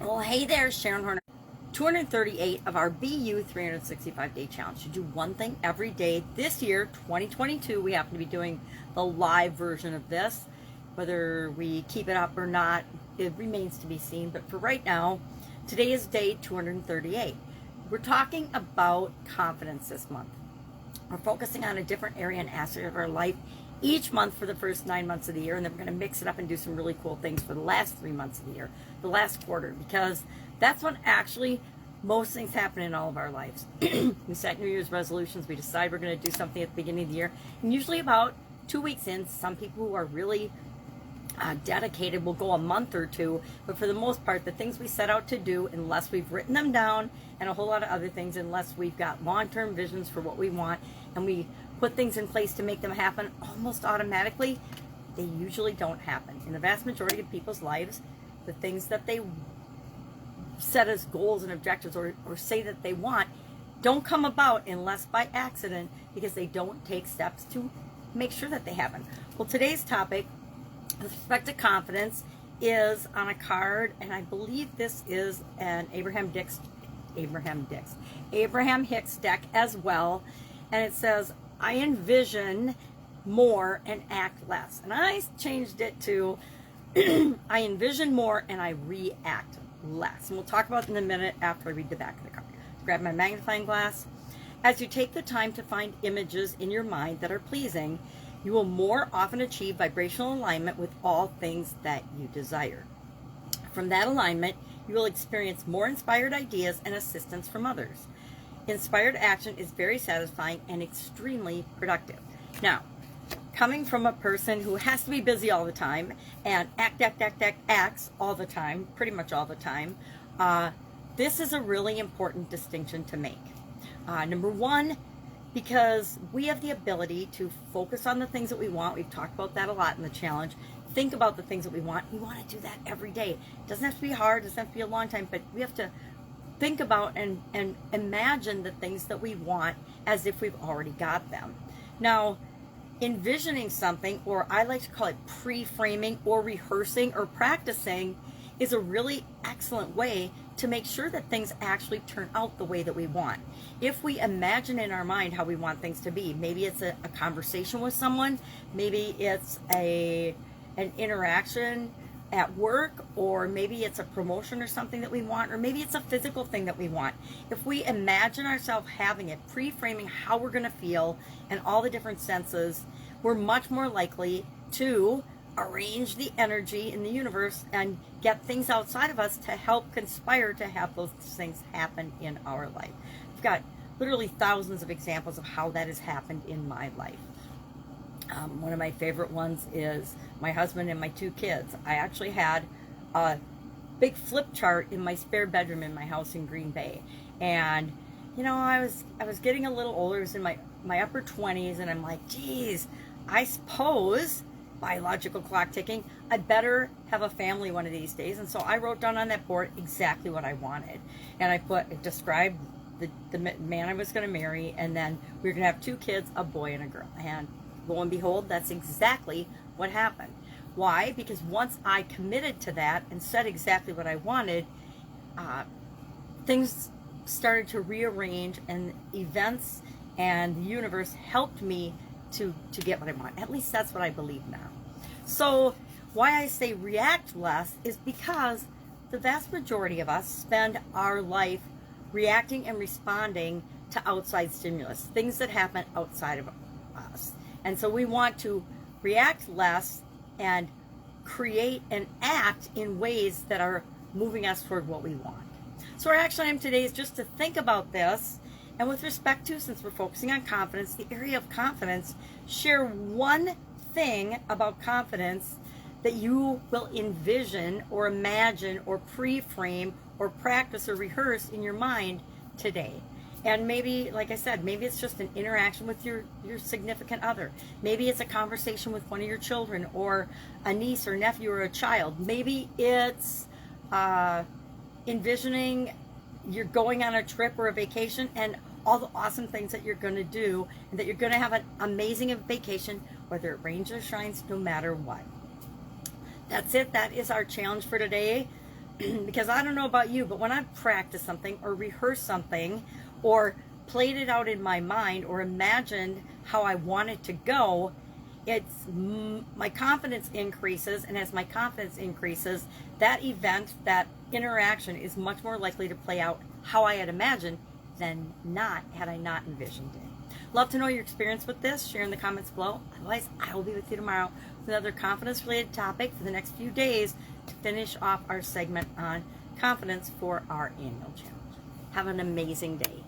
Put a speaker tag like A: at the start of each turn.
A: Well, hey there, Sharon Horne. 238 of our BU 365-day challenge. You do one thing every day. This year, 2022, we happen to be doing the live version of this. Whether we keep it up or not, it remains to be seen. But for right now, today is day 238. We're talking about confidence this month. We're focusing on a different area and aspect of our life each month for the first 9 months of the year, and then we're going to mix it up and do some really cool things for the last 3 months of the year, the last quarter, because that's when actually most things happen in all of our lives. We set New Year's resolutions. We decide we're going to do something at the beginning of the year, and usually about 2 weeks in, some people who are really dedicated will go a month or two, but for the most part, the things we set out to do, unless we've written them down, and a whole lot of other things, unless we've got long-term visions for what we want, and we put things in place to make them happen almost automatically, they usually don't happen. In the vast majority of people's lives, the things that they set as goals and objectives or say that they want don't come about unless by accident, because they don't take steps to make sure that they happen. Well, today's topic with respect to confidence is on a card, and I believe this is an Abraham Hicks deck as well, and it says, I envision more and act less. And I changed it to I envision more and I react less. And we'll talk about it in a minute after I read the back of the card. Grab my magnifying glass. As you take the time to find images in your mind that are pleasing, you will more often achieve vibrational alignment with all things that you desire. From that alignment, you will experience more inspired ideas and assistance from others. Inspired action is very satisfying and extremely productive. Now, coming from a person who has to be busy all the time and acts all the time, pretty much all the time, this is a really important distinction to make. Number one, because we have the ability to focus on the things that we want. We've talked about that a lot in the challenge. Think about the things that we want. We want to do that every day. It doesn't have to be hard. It doesn't have to be a long time, but we have to think about and imagine the things that we want as if we've already got them. Now, envisioning something, or I like to call it pre-framing or rehearsing or practicing, is a really excellent way to make sure that things actually turn out the way that we want. If we imagine in our mind how we want things to be, maybe it's a conversation with someone, maybe it's an interaction at work, or maybe it's a promotion or something that we want, or maybe it's a physical thing that we want. If we imagine ourselves having it, pre-framing how we're going to feel and all the different senses, we're much more likely to arrange the energy in the universe and get things outside of us to help conspire to have those things happen in our life. I've got literally thousands of examples of how that has happened in my life. One of my favorite ones is my husband and my 2 kids. I actually had a big flip chart in my spare bedroom in my house in Green Bay. And, you know, I was getting a little older. I was in my upper 20s, and I'm like, geez, I suppose, biological clock ticking, I better have a family one of these days. And so I wrote down on that board exactly what I wanted. And it described the man I was going to marry, and then we were going to have 2 kids, a boy and a girl. And lo and behold, that's exactly what happened. Why? Because once I committed to that and said exactly what I wanted, things started to rearrange, and events and the universe helped me to get what I want. At least that's what I believe now. So why I say react less is because the vast majority of us spend our life reacting and responding to outside stimulus, things that happen outside of us. And so we want to react less and create and act in ways that are moving us toward what we want. So our action item today is just to think about this. And with respect to, since we're focusing on confidence, the area of confidence, share one thing about confidence that you will envision or imagine or pre-frame or practice or rehearse in your mind today. And maybe, like I said, maybe it's just an interaction with your significant other. Maybe it's a conversation with one of your children, or a niece or nephew or a child. Maybe it's envisioning you're going on a trip or a vacation and all the awesome things that you're going to do, and that you're going to have an amazing vacation, whether it rains or shines, no matter what. That's it. That is our challenge for today. Because I don't know about you, but when I've practiced something or rehearsed something or played it out in my mind or imagined how I want it to go, my confidence increases, and as my confidence increases, that event, that interaction is much more likely to play out how I had imagined than not had I not envisioned it. Love to know your experience with this. Share in the comments below. Otherwise, I will be with you tomorrow with another confidence-related topic for the next few days to finish off our segment on confidence for our annual challenge. Have an amazing day.